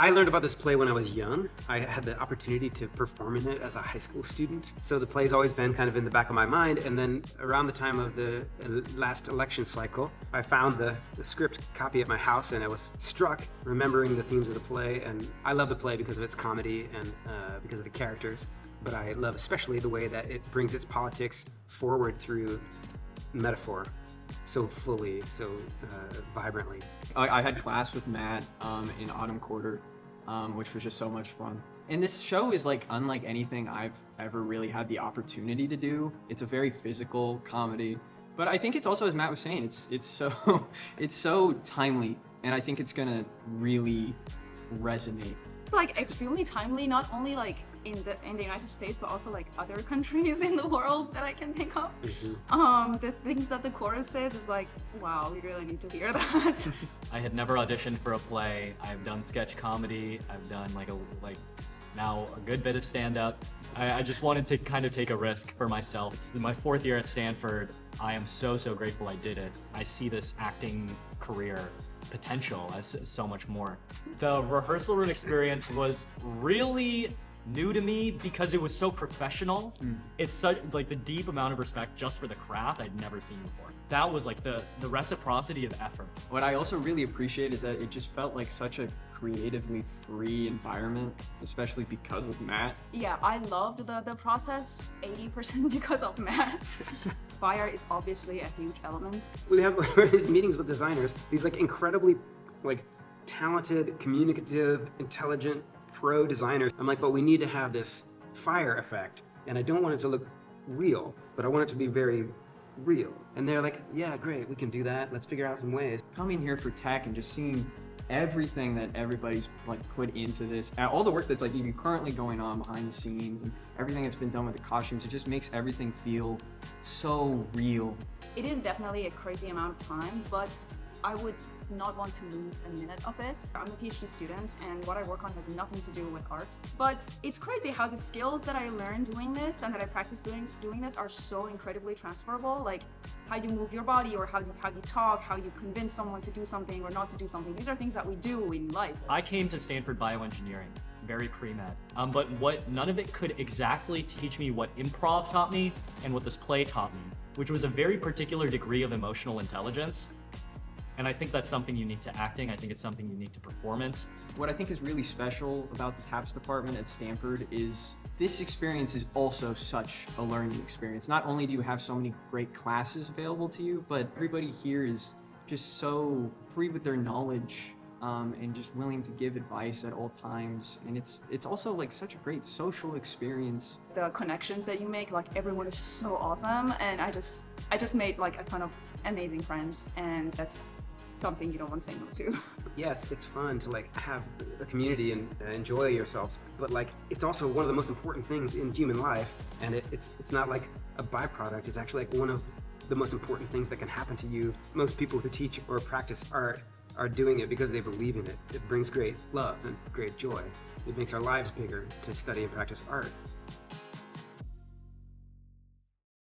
I learned about this play when I was young. I had the opportunity to perform in it as a high school student. So the play's always been kind of in the back of my mind. And then around the time of the last election cycle, I found the script copy at my house, and I was struck remembering the themes of the play. And I love the play because of its comedy and because of the characters. But I love especially the way that it brings its politics forward through metaphor so fully, so vibrantly. I had class with Matt in autumn quarter, which was just so much fun. And this show is like unlike anything I've ever really had the opportunity to do. It's a very physical comedy, but I think it's also, as Matt was saying, it's so it's so timely, and I think it's gonna really resonate. Like extremely timely, not only like in the United States, but also like other countries in the world that I can think of. The things that the chorus says is like, wow, we really need to hear that. I had never auditioned for a play. I've done sketch comedy. I've done now a good bit of stand-up. I just wanted to kind of take a risk for myself. It's my 4th year at Stanford. I am so grateful I did it. I see this acting career potential as so much more. The rehearsal room experience was really new to me because it was so professional. It's such like the deep amount of respect just for the craft I'd never seen before. That was like the reciprocity of effort. What I also really appreciate is that it just felt like such a creatively free environment, especially because of Matt. Yeah, I loved the process 80% because of Matt. Fire is obviously a huge element. We have these meetings with designers, these like incredibly like talented, communicative, intelligent, pro designers. I'm like, but we need to have this fire effect, and I don't want it to look real, but I want it to be very real. And they're like, yeah, great, we can do that. Let's figure out some ways. Coming here for tech and just seeing everything that everybody's like put into this, and all the work that's like even currently going on behind the scenes, and everything that's been done with the costumes, it just makes everything feel so real. It is definitely a crazy amount of time, but I would not want to lose a minute of it. I'm a PhD student, and what I work on has nothing to do with art. But it's crazy how the skills that I learned doing this and that I practice doing this are so incredibly transferable. Like how you move your body, or how you talk, how you convince someone to do something or not to do something. These are things that we do in life. I came to Stanford Bioengineering, very pre-med. But none of it could exactly teach me what improv taught me and what this play taught me, which was a very particular degree of emotional intelligence. And I think that's something unique to acting. I think it's something unique to performance. What I think is really special about the TAPS department at Stanford is this experience is also such a learning experience. Not only do you have so many great classes available to you, but everybody here is just so free with their knowledge and just willing to give advice at all times. And it's also like such a great social experience. The connections that you make, like everyone is so awesome, and I just made like a ton of amazing friends, and that's something you don't want to say no to. Yes, it's fun to like have a community and enjoy yourselves, but like it's also one of the most important things in human life, and it's not like a byproduct. It's actually like one of the most important things that can happen to you. Most people who teach or practice art are doing it because they believe in it. It brings great love and great joy. It makes our lives bigger to study and practice art.